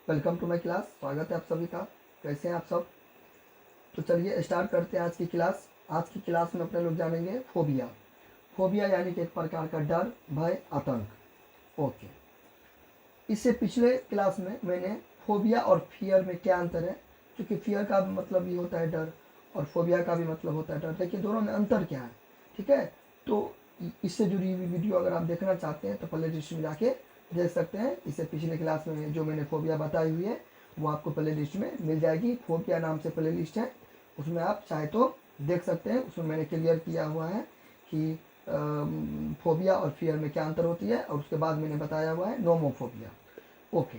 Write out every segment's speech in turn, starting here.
Welcome to my class. स्वागत है आप सभी का। कैसे हैं आप सब? तो चलिए स्टार्ट करते हैं आज की क्लास। आज की क्लास में अपने लोग जानेंगे फोबिया। फोबिया यानी कि एक प्रकार का डर, भय, आतंक। ओके। इससे पिछले क्लास में मैंने फोबिया और फियर में क्या अंतर है, क्योंकि फियर का भी मतलब ये होता है डर और फोबिया का भी मतलब होता है डर, लेकिन दोनों में अंतर क्या है, ठीक है। तो इससे जुड़ी हुई वीडियो अगर आप देखना चाहते हैं तो प्ले लिस्ट में जाके देख सकते हैं। इससे पिछले क्लास में जो मैंने फोबिया बताई हुई है वो आपको प्ले लिस्ट में मिल जाएगी। फोबिया नाम से प्ले लिस्ट है, उसमें आप चाहे तो देख सकते हैं। उसमें मैंने क्लियर किया हुआ है कि फोबिया और फियर में क्या अंतर होती है, और उसके बाद मैंने बताया हुआ है नोमोफोबिया। ओके।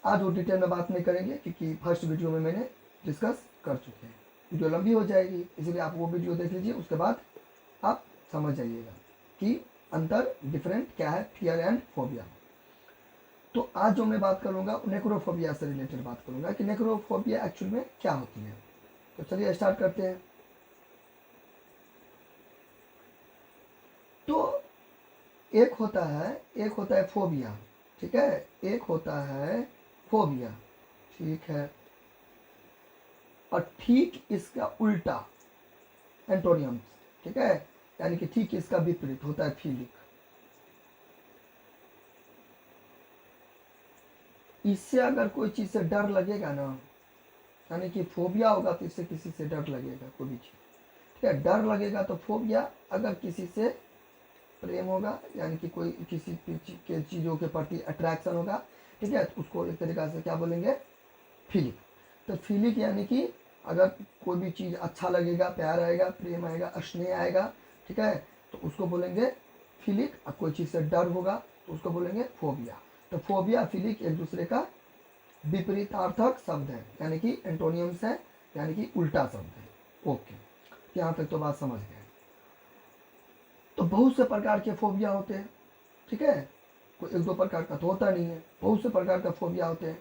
आज वो डिटेल में बात नहीं करेंगे क्योंकि फर्स्ट वीडियो में मैंने डिस्कस कर चुके हैं। वीडियो लंबी हो जाएगी, इसलिए आप वो वीडियो देख लीजिए, उसके बाद आप समझ जाइएगा कि अंतर डिफरेंट क्या है फियर एंड फोबिया। तो आज जो मैं बात करूंगा नेक्रोफोबिया से रिलेटेड बात करूंगा कि नेक्रोफोबिया एक्चुअल में क्या होती है। तो चलिए स्टार्ट करते हैं। तो एक होता है फोबिया, ठीक है। एक होता है फोबिया, ठीक है। और ठीक इसका उल्टा एंटोनियम्स, ठीक है, यानी कि ठीक इसका विपरीत होता है फीलिंग। इससे अगर कोई चीज़ से डर लगेगा ना, यानी कि फोबिया होगा तो इससे किसी से डर लगेगा, कोई भी चीज़, ठीक है, डर लगेगा। तो फोबिया अगर किसी से प्रेम होगा, यानी कि कोई किसी के चीज़ों के प्रति अट्रैक्शन होगा, ठीक है, तो उसको एक तरीक़ा से क्या बोलेंगे, फीलिंग। तो फीलिंग यानी कि अगर कोई भी चीज़ अच्छा लगेगा, प्यार आएगा, प्रेम आएगा, स्नेह आएगा, ठीक है, तो उसको बोलेंगे फीलिंग। और कोई चीज़ से डर होगा तो उसको बोलेंगे फोबिया। तो फोबिया फीलिंग एक दूसरे का विपरीतार्थक शब्द है, यानी कि एंटोनियम्स है, यानी कि उल्टा शब्द है। ओके, यहाँ तक तो बात समझ गए। तो बहुत से प्रकार के फोबिया होते हैं, ठीक है, कोई एक दो प्रकार का तो होता नहीं है, बहुत से प्रकार का फोबिया होते हैं।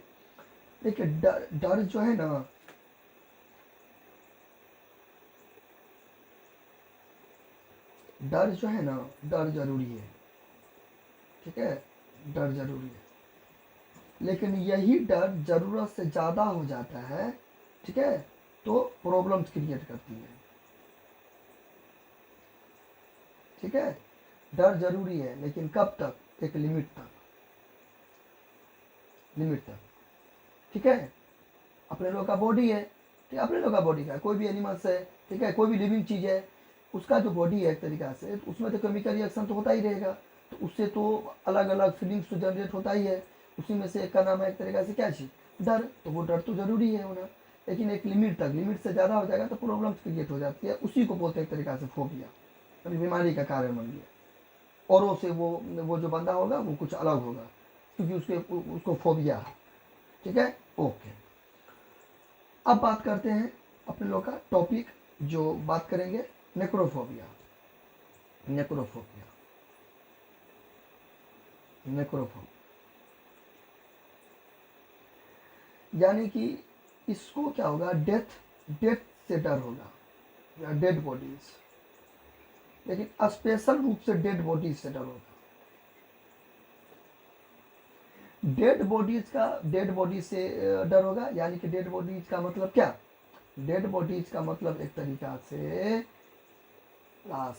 देखिए डर जो है ना, डर जो है ना, डर जरूरी है, ठीक है, डर जरूरी है। लेकिन यही डर जरूरत से ज़्यादा हो जाता है, ठीक है, तो प्रॉब्लम्स क्रिएट करती है, ठीक है। डर जरूरी है लेकिन कब तक, एक लिमिट तक, लिमिट तक, ठीक है। अपने लोग का बॉडी है, ठीक है, अपने लोग का बॉडी का कोई भी एनिमल्स है, ठीक है, कोई भी लिविंग चीज़ है, उसका जो बॉडी है एक तरीक़ा से, तो उसमें तो केमिकल रिएक्शन तो होता ही रहेगा, तो उससे तो अलग अलग फीलिंग्स तो जनरेट होता ही है। उसी में से एक का नाम है एक तरीक़ा से क्या चीज़, डर। तो वो डर तो ज़रूरी है होना, लेकिन एक लिमिट तक, लिमिट से ज़्यादा हो जाएगा तो प्रॉब्लम्स क्रिएट हो जाती है। उसी को बोलते हैं एक तरीक़ा से फोबिया, अभी बीमारी का कारण बन गया। औरों से वो जो बंदा होगा वो कुछ अलग होगा, क्योंकि उसको फोबिया है, ठीक है। ओके, अब बात करते हैं अपने लोग का टॉपिक, जो बात करेंगे नेक्रोफोबिया। नेक्रोफोबिया, नेक्रोफोबिया यानी कि इसको क्या होगा, डेथ, डेथ से डर होगा, या डेड बॉडीज, लेकिन स्पेशल रूप से डेड बॉडीज से डर होगा। डेड बॉडीज से डर होगा, यानी कि डेड बॉडीज का मतलब क्या, डेड बॉडीज का मतलब एक तरीका से लाश,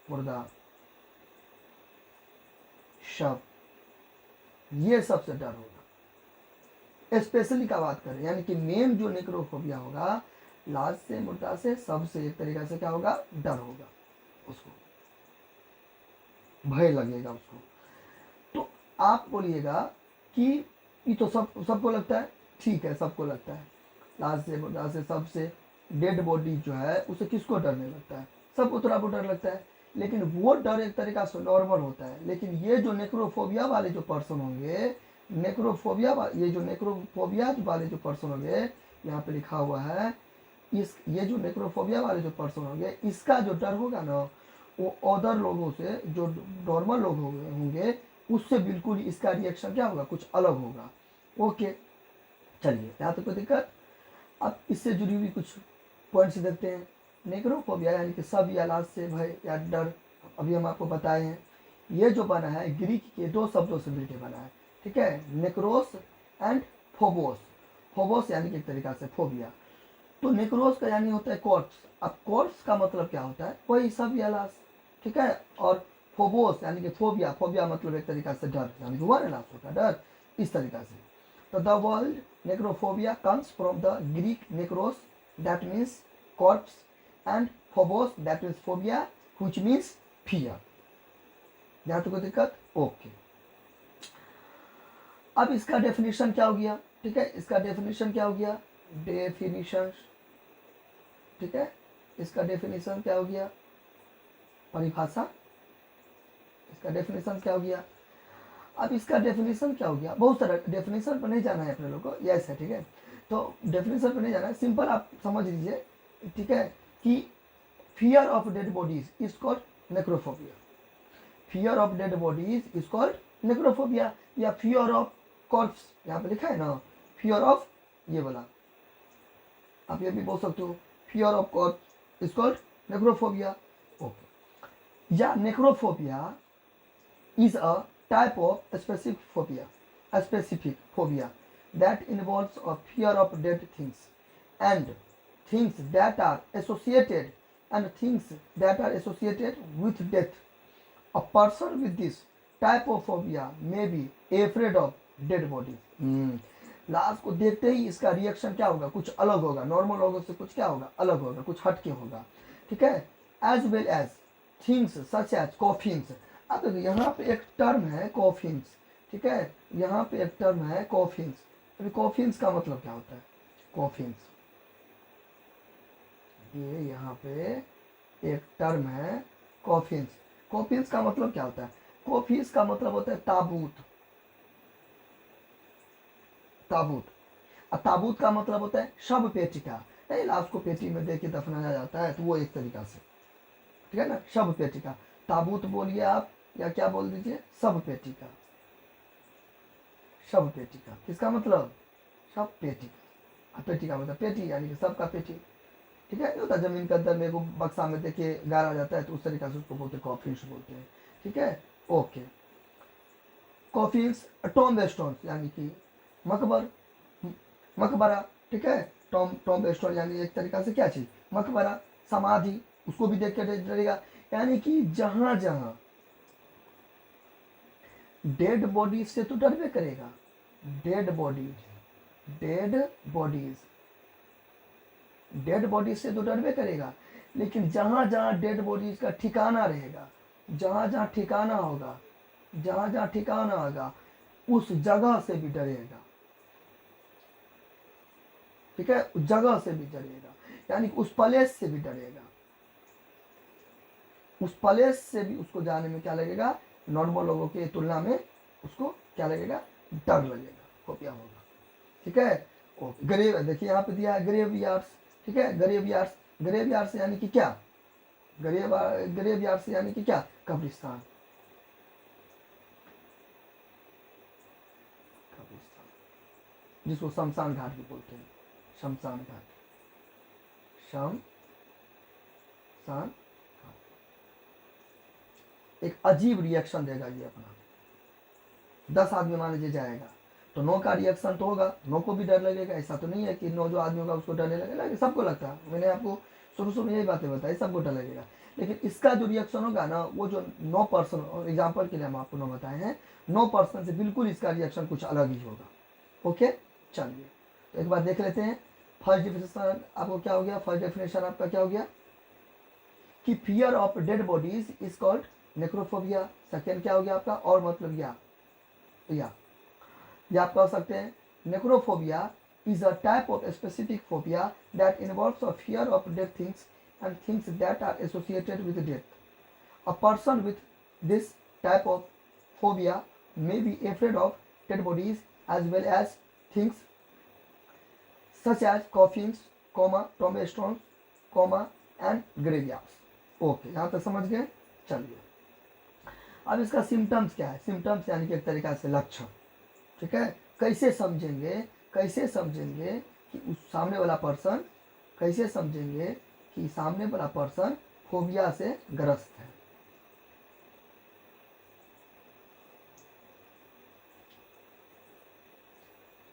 मुर्दा, शव, ये सबसे डर होगा। स्पेशली का बात करें, यानी कि मेन जो नेक्रोफोबिया होगा, लाश से, मुर्दा से, सब से एक तरीका से क्या होगा, डर होगा, उसको भय लगेगा उसको। तो आप बोलिएगा कि ये तो सबको लगता है, ठीक है, सबको लगता है, लाश से, मुर्दा से, सबसे। डेड बॉडी जो है उसे किसको डर नहीं लगता है, सबको थोड़ा बहुत डर लगता है, लेकिन वो डर एक तरीका से नॉर्मल होता है। लेकिन ये जो नेक्रोफोबिया वाले जो पर्सन होंगे, ये जो नेक्रोफोबिया वाले जो पर्सन होंगे, यहाँ पे लिखा हुआ है, ये जो नेक्रोफोबिया वाले जो पर्सन होंगे, इसका जो डर होगा ना, वो अदर लोगों से, जो नॉर्मल लोग होंगे, उससे बिल्कुल इसका रिएक्शन क्या होगा, कुछ अलग होगा। ओके, चलिए, यहाँ तक कोई दिक्कत। अब इससे जुड़ी हुई कुछ पॉइंट्स देखते हैं। नेक्रोफोबिया यानी कि सब या लाश से भय या डर, अभी हम आपको बताए हैं। ये जो बना है ग्रीक के दो शब्दों से मिलकर बना है, ठीक है, नेक्रोस एंड फोबोस। फोबोस यानी कि एक तरीका से फोबिया। तो नेक्रोस का यानी होता है कॉर्प्स। अब कॉर्प्स का मतलब क्या होता है, वही सब या लाश, ठीक है। और फोबोस यानी कि फोबिया, फोबिया मतलब एक तरीका से डर, यानी कि हुआ ना लाश होता है डर, इस तरीका से। तो the world necrophobia comes from the Greek necros that means corpse and phobos that means phobia which means fear. यहाँ तो कोई दिक्कत? ओके। अब इसका डेफिनेशन क्या हो गया, ठीक है, इसका डेफिनेशन क्या हो गया, डेफिनेशन, ठीक है, इसका डेफिनेशन क्या हो गया, परिभाषा, इसका डेफिनेशन क्या हो गया। अब इसका डेफिनेशन क्या हो गया, बहुत सारा डेफिनेशन पर नहीं जाना है अपने लोग को, यस है, ठीक है। तो डेफिनेशन पर नहीं जाना है, सिंपल आप समझ लीजिए, ठीक है, कि fear of dead bodies is called necrophobia. Fear of dead bodies is called necrophobia, या फियर ऑफ कॉर्प्स, यहाँ पे लिखा है ना, फियर ऑफ ये वाला, आप ये भी बोल सकते हो, fear of corpse is called necrophobia. Okay, या necrophobia is a type of specific phobia that involves a fear of dead things and things that are associated with death. A person with this type of phobia may be afraid of dead bodies. लाश को देखते ही इसका reaction क्या होगा, कुछ अलग होगा, normal लोगों से कुछ क्या होगा, अलग होगा, कुछ हटके होगा, ठीक है। As well as things such as coffins. अब देखो यहाँ पे एक टर्म है कॉफिन्स, ठीक है, यहाँ पे एक टर्म है कॉफिन्स। अभी कॉफिन्स का मतलब क्या होता है, कॉफिन्स, ये यहाँ पे एक टर्म है कॉफिन्स। कॉफिन्स का मतलब क्या होता है, कॉफिन्स का मतलब होता है ताबूत। ताबूत, अब ताबूत का मतलब होता है शव पेटिका, नहीं लाश को पेटी में दे के दफनाया जाता है, तो वो एक तरीका से, ठीक है ना, शव पेटिका। ताबूत बोलिए आप या क्या बोल दीजिए, शव पेटिका। शव पेटिका किसका मतलब, शव पेटिका। पेटिका मतलब पेटी, यानी कि सबका पेटी, ठीक है, नहीं होता जमीन के अंदर में एगो बक्सा में देखिए गाड़ा जाता है, तो उस तरीका से उसको बोलते हैं, कॉफिन्स बोलते हैं, ठीक है। ओके, कॉफिन्स, टॉम्ब स्टोन यानी कि मकबर, मकबरा, ठीक है। टॉम्ब स्टोन यानी एक तरीका से क्या चीज, मकबरा, समाधि, उसको भी देख के डरेगा। यानी कि जहां जहां डेड बॉडीज से तो डरबे करेगा, dead bodies, dead bodies, dead bodies से तो डरबे करेगा, लेकिन जहां जहां डेड बॉडीज का ठिकाना रहेगा, जहां जहां ठिकाना होगा, जहां जहां ठिकाना होगा, उस जगह से भी डरेगा, ठीक है, उस जगह से भी डरेगा, यानी उस प्लेस से भी डरेगा, उस प्लेस से भी उसको जाने में क्या लगेगा, नॉर्मल लोगों की तुलना में उसको क्या लगेगा, डर लगेगा, फोबिया होगा, ठीक है। ओके, ग्रेव, देखिए यहाँ पे दिया है ग्रेव यार्ड्स, ठीक है, ग्रेव यार्ड्स, ग्रेव यार्ड्स यानी कि क्या, ग्रेव यार्ड्स यानी कि क्या, कब्रिस्तान, कब्रिस्तान, जिसको शमशान घाट भी बोलते हैं, शमशान घाट, शमशान। एक अजीब रिएक्शन देगा ये अपना, 10 आदमी मान लीजिए जाएगा, तो 9 का रिएक्शन तो होगा, 9 को भी डर लगेगा, ऐसा तो नहीं है कि 9 जो आदमी होगा उसको डरने लगेगा, सबको लगता है, मैंने आपको शुरू में यही बातें बताई, सबको डर लगेगा। लेकिन इसका जो रिएक्शन होगा ना, वो जो 9%, एग्जाम्पल के लिए हम आपको 9 बताए हैं, 9% से बिल्कुल इसका रिएक्शन कुछ अलग ही होगा। ओके, चलिए तो एक बार देख लेते हैं। फर्स्ट डेफिनेशन आपको क्या हो गया, फर्स्ट डेफिनेशन आपका क्या हो गया कि fear of dead bodies is called necrophobia. Second क्या हो गया आपका, और मतलब या आप कह सकते हैं necrophobia is a type of specific phobia that involves a fear of dead things and things that are associated with death. A person with this type of phobia may be afraid of dead bodies as well as things such as coffins, tombstones, and graveyards. Okay, यहाँ तक समझ गए। चलिए अब इसका symptoms क्या है, symptoms यानी कि एक तरीका से लक्षण, ठीक है। कैसे समझेंगे, कैसे समझेंगे कि उस सामने वाला पर्सन, कैसे समझेंगे कि सामने वाला पर्सन फोबिया से ग्रस्त है।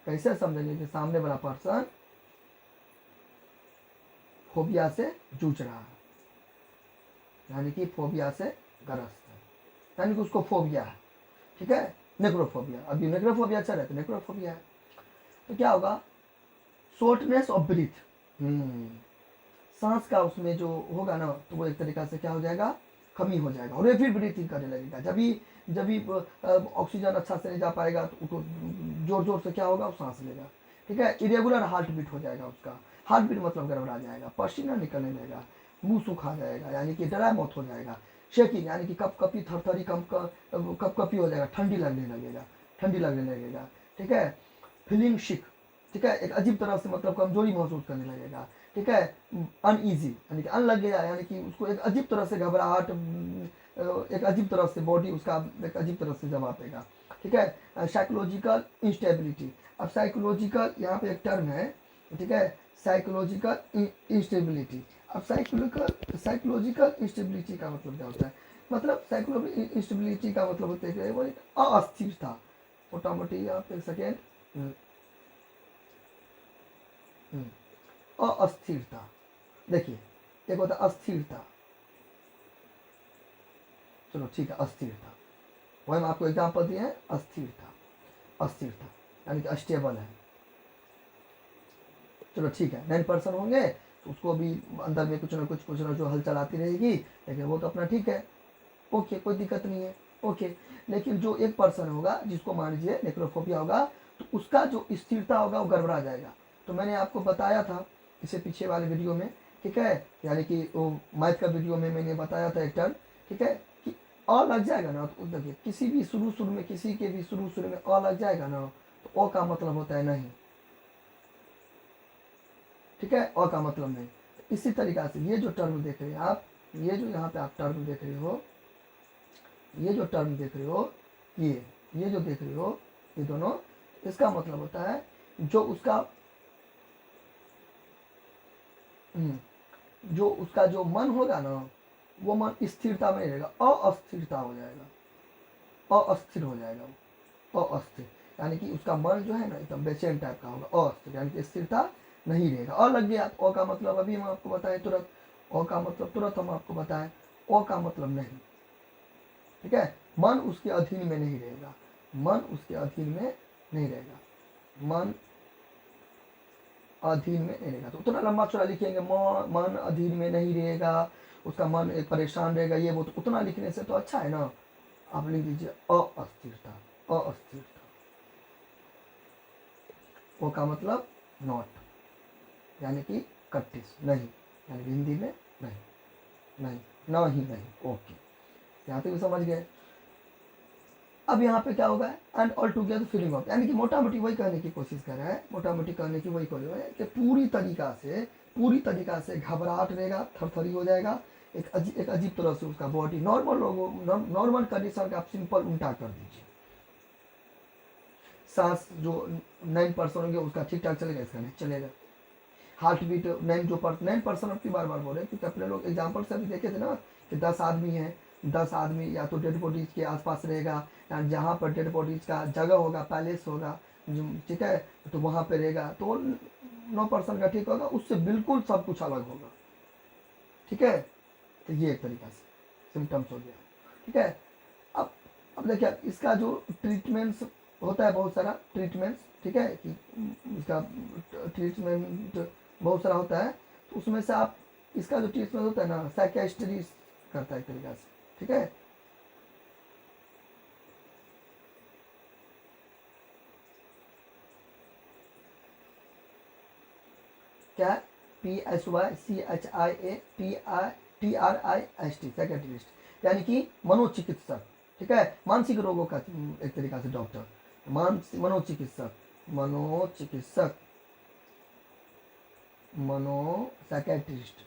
कैसे समझेंगे कि सामने वाला पर्सन फोबिया से जूझ रहा है, यानी कि फोबिया से ग्रस्त है, यानी कि उसको फोबिया है, ठीक है, नेक्रोफोबिया। अभी नेक्रोफोबिया चल रहा है तो नेक्रोफोबिया है। तो क्या होगा, शॉर्टनेस ऑफ ब्रीथ, सांस का उसमें जो होगा ना, तो वो एक तरीका से क्या हो जाएगा, कमी हो जाएगा, और रेपिड ब्रीथिंग करने लगेगा। जब भी ऑक्सीजन अच्छा से नहीं जा पाएगा तो जोर जोर से क्या होगा, वो सांस लेगा, ठीक है। इरेगुलर हार्ट बीट हो जाएगा उसका, हार्ट बीट मतलब गड़बड़ा जाएगा, पसीना निकलने लगेगा, मुंह सूखा जाएगा, यानी कि ड्राई माउथ हो जाएगा, शेकिंग यानी कि कपकपी थरथरी कपकपी हो जाएगा, ठंडी लगने लगेगा, ठीक है। फीलिंग शिक, ठीक है, एक अजीब तरह से मतलब कमजोरी महसूस करने लगेगा, ठीक है। अनईजी यानी कि अन लग गया, यानी कि उसको एक अजीब तरह से घबराहट, एक अजीब तरह से बॉडी उसका एक अजीब तरह से जवाब देगा, ठीक है। साइकोलॉजिकल इंस्टेबिलिटी, अब साइकोलॉजिकल यहाँ पे एक टर्म है, ठीक है, साइकोलॉजिकल इंस्टेबिलिटी। अब साइकोलॉजिकल इंस्टेबिलिटी का मतलब क्या होता है, मतलब साइकोलॉजिकल इंस्टेबिलिटी का मतलब होता है वो एक अस्थिरता, मोटा मोटी आप एक सेकेंड, अस्थिरता, देखिए एक होता है अस्थिरता, चलो ठीक है, अस्थिरता, वही हम आपको एग्जाम्पल दिए हैं, अस्थिरता यानी कि अस्टेबल है, चलो ठीक है। 9% होंगे तो उसको भी अंदर में कुछ ना जो हलचल आती रहेगी, लेकिन वो तो अपना ठीक है, ओके, कोई दिक्कत नहीं है, ओके। लेकिन जो 1% होगा, जिसको मान लीजिए नेक्रोफोबिया होगा, तो उसका जो स्थिरता होगा वो गड़बड़ा जाएगा। तो मैंने आपको बताया था इससे पीछे वाले वीडियो में, ठीक है, यानी कि वो मैथ का वीडियो में मैंने बताया था एक टर्म, ठीक है, कि अ लग जाएगा ना, तो देखिए किसी भी शुरू में किसी के भी शुरू में अ लग जाएगा ना, तो अ का मतलब होता है नहीं, ठीक है, अ का मतलब नहीं। इसी तरीका से ये जो टर्म देख रहे हैं आप, ये जो यहाँ पे आप टर्म देख रहे हो, ये जो टर्म देख रहे हो, ये जो देख रहे हो, ये दोनों, इसका मतलब होता है जो उसका जो मन होगा ना, वो मन स्थिरता में नहीं रहेगा, अस्थिरता हो जाएगा, अस्थिर हो जाएगा, वो अस्थिर, यानी कि उसका मन जो है ना एकदम बेचैन टाइप का होगा, अस्थिर यानी कि स्थिरता नहीं रहेगा। लग गया, अ का मतलब अभी हम आपको बताएं तुरंत, अ का मतलब तुरंत हम आपको बताएं, अ का मतलब नहीं, ठीक है, मन उसके अधीन में नहीं रहेगा, मन उसके अधीन में नहीं रहेगा, मन अधीन में नहीं रहेगा। तो उतना लंबा चौड़ा लिखेंगे, मन अधीन में नहीं रहेगा, उसका मन एक परेशान रहेगा, ये वो, तो उतना लिखने से तो अच्छा है ना, आप लिख दीजिए अस्थिरता, अस्थिरता, वो का मतलब नॉट, यानी कि कट्टिस नहीं, यानी कि हिंदी में नहीं, नहीं ना ही नहीं, ओके, यहाँ पे भी समझ गए। अब यहाँ पे क्या होगा, and all together feeling of, यानी कि मोटा मोटी वही कहने की कोशिश कर रहा है, मोटा मोटी कहने की वही कोशिश है कि पूरी तरीका से घबराहट रहेगा, थरथरी हो जाएगा, एक अजीब तरह से उसका बॉडी, नॉर्मल कंडीशन का आप सिंपल उल्टा कर दीजिए, सांस जो 9% होंगे उसका ठीक ठाक चलेगा, इसका नहीं चलेगा, हार्ट बीट 9% अपनी बार बार बोल रहे हैं, क्योंकि अपने लोग एग्जाम्पल से अभी देखे थे ना कि 10 आदमी हैं, 10 आदमी या तो डेड बॉडीज के आसपास रहेगा, या जहाँ पर डेड बॉडीज का जगह होगा, पैलेस होगा, ठीक है, तो वहाँ पे रहेगा, तो 9% का ठीक होगा, उससे बिल्कुल सब कुछ अलग होगा, ठीक है। तो ये एक तरीका से सिम्टम्स हो गया, ठीक है। अब देखिए इसका जो ट्रीटमेंट्स होता है, बहुत सारा ट्रीटमेंट्स, ठीक है, कि इसका ट्रीटमेंट बहुत सारा होता है, तो उसमें से आप इसका जो ट्रीटमेंट होता है ना, साइकियाट्रिस्ट करता है एक तरीका से, ठीक है। क्या, PSYCHIATRIST, साइकियाट्रिस्ट, यानी कि मनोचिकित्सक, ठीक है, मानसिक रोगों का एक तरीका से डॉक्टर, मनोचिकित्सक, साइकियाट्रिस्ट,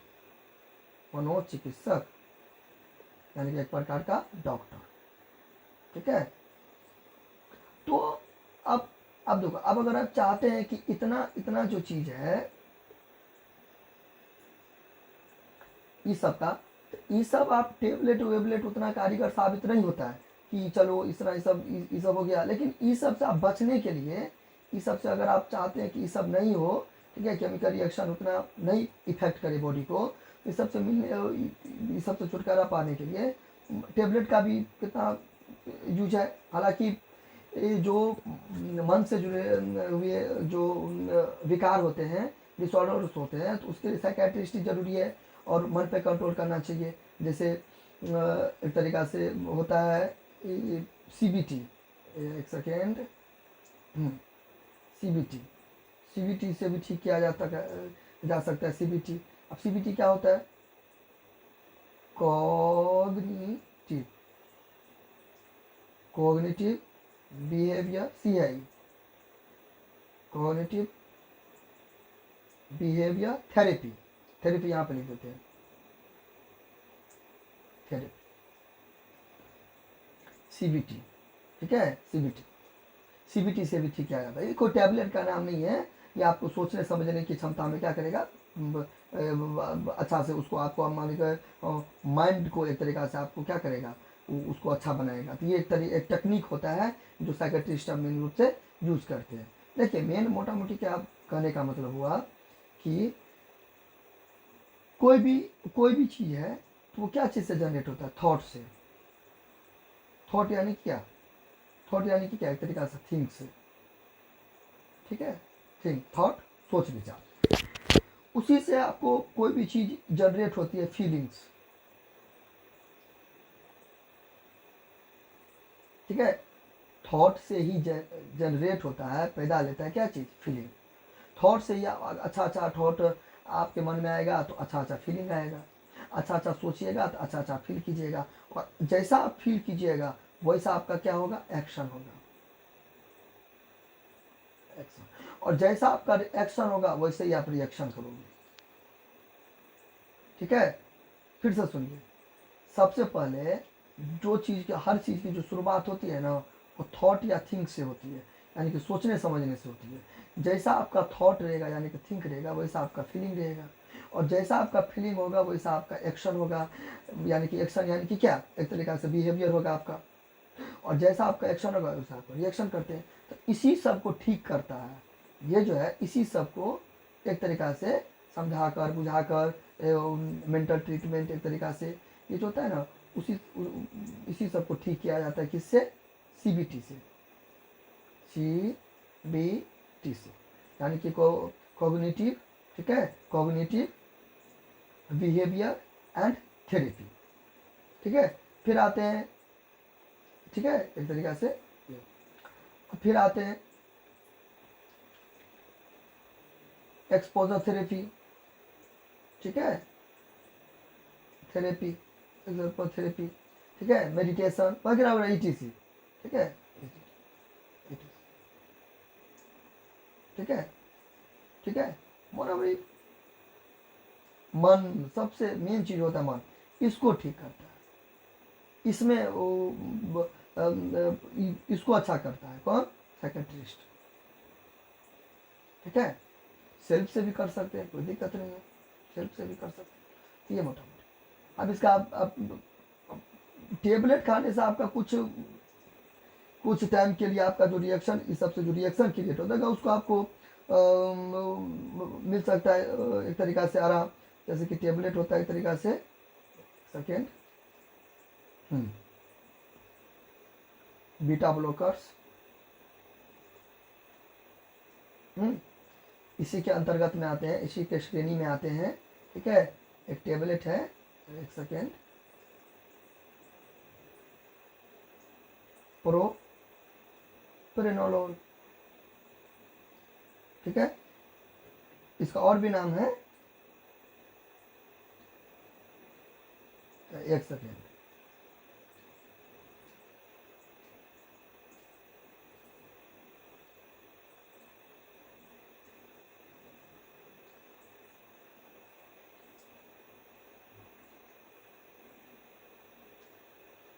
मनोचिकित्सक, यानी कि एक प्रकार का डॉक्टर, ठीक है। तो अब देखो, अब अगर आप चाहते हैं कि इतना जो चीज है ई सब का, तो ई सब आप टेबलेट वेबलेट उतना कारीगर साबित नहीं होता है कि चलो इस तरह ये सब हो गया, लेकिन ई सब से आप बचने के लिए इस सब से अगर आप चाहते हैं कि ये सब नहीं हो, ठीक है, केमिकल रिएक्शन उतना नहीं इफेक्ट करे बॉडी को, इस सब से मिलने, इस सब से छुटकारा पाने के लिए टेबलेट का भी कितना यूज है। हालांकि ये जो मन से जुड़े हुए जो विकार होते हैं, डिसऑर्डर्स होते हैं, तो उसके लिए साइकेट्रिस्ट जरूरी है और मन पे कंट्रोल करना चाहिए। जैसे एक तरीक़ा से होता है CBT, एक सेकेंड, CBT, CBT से भी ठीक किया जा सकता है CBT। अब CBT क्या होता है? Cognitive behaviour, CI, cognitive behaviour therapy, therapy यहाँ पे लिख देते हैं, थेरेपी, CBT, ठीक है, CBT से भी ठीक किया जाता है। ये कोई टैबलेट का नाम नहीं है, ये आपको सोचने समझने की क्षमता में क्या करेगा, अच्छा से उसको आपको मान लीजिए माइंड को एक तरीक़ा से आपको क्या करेगा, उसको अच्छा बनाएगा। तो ये एक टेक्निक होता है जो साइकेट्रिस्ट मेन रूप से यूज़ करते हैं। देखिए मेन मोटा मोटी क्या कहने का मतलब हुआ कि कोई भी चीज़ है तो वो क्या चीज़ से जनरेट होता है? थॉट से। थॉट यानी क्या? थॉट यानी कि क्या, एक तरीका से थिंक से, ठीक है, थिंक, थॉट, सोच विचार, उसी से आपको कोई भी चीज़ जनरेट होती है, फीलिंग्स, ठीक है। थॉट से ही जनरेट होता है, पैदा लेता है क्या चीज़? फीलिंग। थॉट से ही अच्छा थॉट आपके मन में आएगा तो अच्छा फीलिंग आएगा, अच्छा सोचिएगा तो अच्छा फील कीजिएगा, और जैसा आप फील कीजिएगा वैसा आपका क्या होगा? एक्शन होगा, एक्शन। और जैसा आपका एक्शन होगा वैसे ही आप रिएक्शन करोगे, ठीक है। फिर से सुनिए, सबसे पहले जो चीज़ की, हर चीज़ की जो शुरुआत होती है ना, वो थॉट या थिंक से होती है, यानी कि सोचने समझने से होती है। जैसा आपका थॉट रहेगा यानी कि थिंक रहेगा, वैसा आपका फीलिंग रहेगा, और जैसा आपका फीलिंग होगा वैसा आपका एक्शन होगा, यानी कि एक्शन यानी कि क्या, एक तरीक़ा से बिहेवियर होगा आपका, और जैसा आपका एक्शन होगा वैसा आप रिएक्शन करते हैं। तो इसी सब को ठीक करता है, ये जो है इसी सब को एक तरीक़ा से समझा कर बुझा कर मेंटल ट्रीटमेंट एक तरीक़ा से ये जो होता है ना, इसी सब को ठीक किया जाता है। किससे? CBT से, CBT से, यानी कि कॉग्निटिव, ठीक है, कॉग्निटिव बिहेवियर एंड थेरेपी, ठीक है। फिर आते हैं, ठीक है, एक तरीक़ा से फिर आते हैं एक्सपोजर थेरेपी, ठीक है, थेरेपी, एग्जाम्पल थेरेपी, ठीक है, मेडिटेशन वगैरह वगैरह, ETC, ठीक है, ठीक है, ठीक है। मन, भाई मन सबसे मेन चीज़ होता है, मन इसको ठीक करता है, इसमें वो इसको अच्छा करता है कौन? साइकेट्रिस्ट, ठीक है। सेल्फ से भी कर सकते हैं, कोई दिक्कत नहीं है, सेल्फ से भी कर सकते हैं। तो ये मोटा मोटा। अब इसका आप टेबलेट खाने से आपका कुछ टाइम के लिए आपका जो रिएक्शन, इस सब से जो रिएक्शन क्रिएट होता है उसको आपको मिल सकता है एक तरीक़ा से आराम, जैसे कि टेबलेट होता है एक तरीक़ा से, सेकेंड, बीटा ब्लॉकर्स, इसी के अंतर्गत में आते हैं, इसी के श्रेणी में आते हैं, ठीक है। एक टेबलेट है, एक सेकेंड, प्रोप्रेनोलोल, ठीक है। इसका और भी नाम है, एक सेकेंड,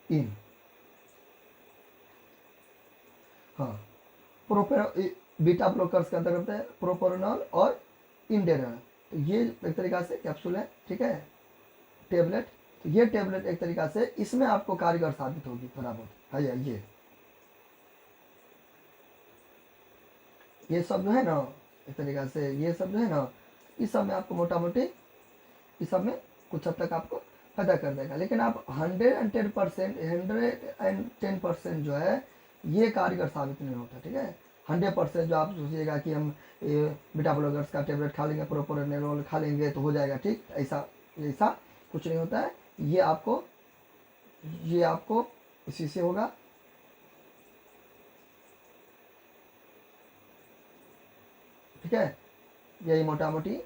इन, हाँ, बीटा ब्लॉकर्स के अंतर्गत है प्रोपोरनॉल और इंडेरल। तो ये एक तरीक़ा से कैप्सूल है, ठीक है, टेबलेट। तो ये टेबलेट एक तरीक़ा से इसमें आपको कारगर साबित होगी, थोड़ा बहुत है ये ये सब जो है ना, एक तरीक़ा से ये सब जो है ना, इस सब में आपको मोटा मोटी इस सब में कुछ हद तक आपको फायदा कर देगा। लेकिन आप 110% जो है ये कारगर साबित नहीं होता, ठीक है। 100% जो आप सोचिएगा कि हम बीटा ब्लॉकर्स का टेबलेट खा लेंगे, प्रोपोनेनोल खा लेंगे तो हो जाएगा ठीक, ऐसा ऐसा कुछ नहीं होता है। ये आपको इसी से होगा। ठीक है, यही मोटा मोटी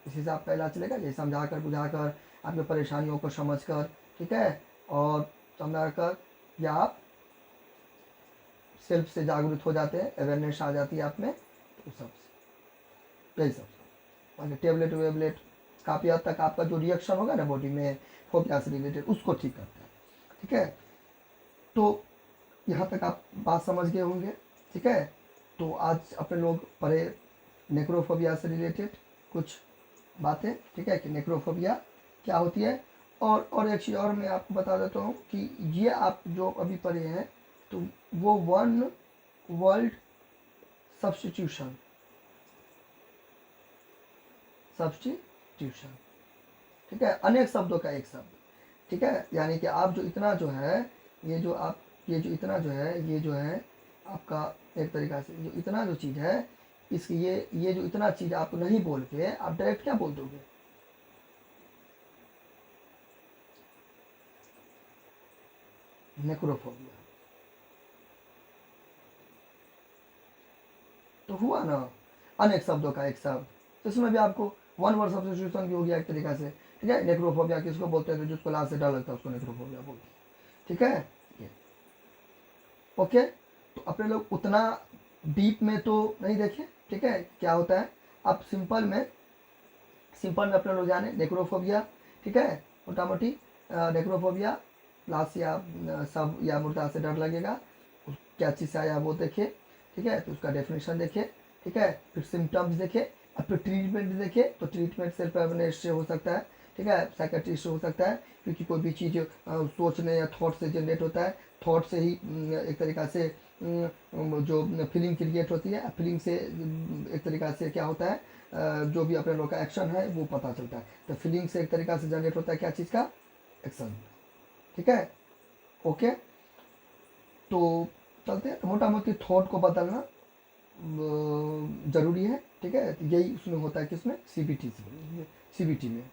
इसी से आपका इलाज चलेगा। ये समझा कर बुझा कर आपकी परेशानियों को समझ कर, ठीक है, और समझा कर या आप सेल्फ से जागरूक हो जाते हैं, अवेयरनेस आ जाती है आप में, तो सब यही सब बाकी टेबलेट वेबलेट काफ़ी हद तक आपका जो रिएक्शन होगा ना बॉडी में फोबिया से रिलेटेड उसको ठीक करता है। ठीक है, तो यहाँ तक आप बात समझ गए होंगे। ठीक है, तो आज अपने लोग पढ़े नेक्रोफोबिया से रिलेटेड कुछ बातें। ठीक है, कि नेक्रोफोबिया क्या होती है। और एक चीज़ और मैं आपको बता देता हूँ कि ये आप जो अभी पढ़े हैं तो वो वन वर्ल्ड सब्स्टिट्यूशन ठीक है, अनेक शब्दों का एक शब्द। ठीक है, यानी कि आप जो इतना जो है ये जो इतना जो है ये जो है आपका एक तरीक़ा से जो इतना जो चीज़ है इसकी ये जो इतना चीज़ आप नहीं बोल के आप डायरेक्ट क्या बोल दोगे, नेक्रोफोबिया। तो हुआ ना अनेक शब्दों का एक शब्द, तो इसमें भी आपको वन वर्ड सब्स्टिट्यूशन भी हो गया एक तरीक़ा से। ठीक है, नेक्रोफोबिया किसको बोलते हैं, तो जिसको लाश से डर लगता है उसको नेक्रोफोबिया बोलते हैं। ठीक है, ये ओके। तो अपने लोग उतना डीप में तो नहीं देखें। ठीक है, क्या होता है आप सिंपल में अपने लोग जाने नेक्रोफोबिया। ठीक है, मोटा मोटी नेक्रोफोबिया लाश या सब या मुर्दा से डर लगेगा, क्या चीज़ से आया वो देखे। ठीक है, तो उसका डेफिनेशन देखे। ठीक है, फिर सिम्टम्स देखे, अब फिर ट्रीटमेंट देखे। तो ट्रीटमेंट सेल्फ अवेयरनेस से हो सकता है। ठीक है, साइकेट्रिस्ट से हो सकता है, क्योंकि कोई भी चीज़ सोचने या थॉट से जनरेट होता है। थॉट से ही एक तरीक़ा से जो फीलिंग क्रिएट होती है, फीलिंग से एक तरीक़ा से क्या होता है जो भी अपने लोग का एक्शन है वो पता चलता है। तो फीलिंग से एक तरीक़ा से जनरेट होता है क्या चीज़ का, एक्शन। ठीक है, ओके। तो चलते हैं, तो मोटा मोटी थॉट को बदलना ज़रूरी है। ठीक है, तो यही उसमें होता है किसमें, सीबीटी में,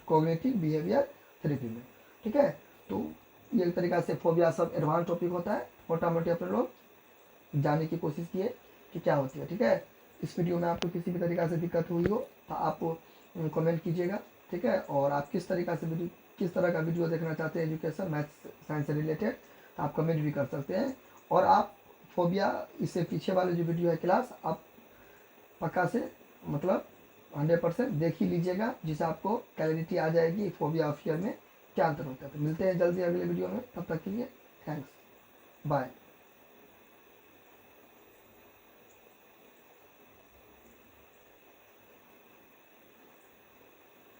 कॉग्निटिव बिहेवियर थेरेपी में। ठीक है, तो ये एक तरीक़ा से फोबिया सब एडवांस टॉपिक होता है। मोटा मोटी अपने लोग जानने की कोशिश किए कि क्या होती है। ठीक है, इस वीडियो में आपको किसी भी तरीक़ा से दिक्कत हुई हो तो आप कमेंट कीजिएगा। ठीक है, और आप किस तरह का वीडियो देखना चाहते हैं एजुकेशन मैथ्स साइंस से रिलेटेड, आप कमेंट भी कर सकते हैं। और आप फोबिया इससे पीछे वाले जो वीडियो है क्लास आप पक्का से मतलब 100% देख ही लीजिएगा, जिससे आपको क्लैरिटी आ जाएगी फोबिया और फियर में क्या अंतर होता है। तो मिलते हैं जल्दी अगले वीडियो में, तब तक के लिए थैंक्स, बाय।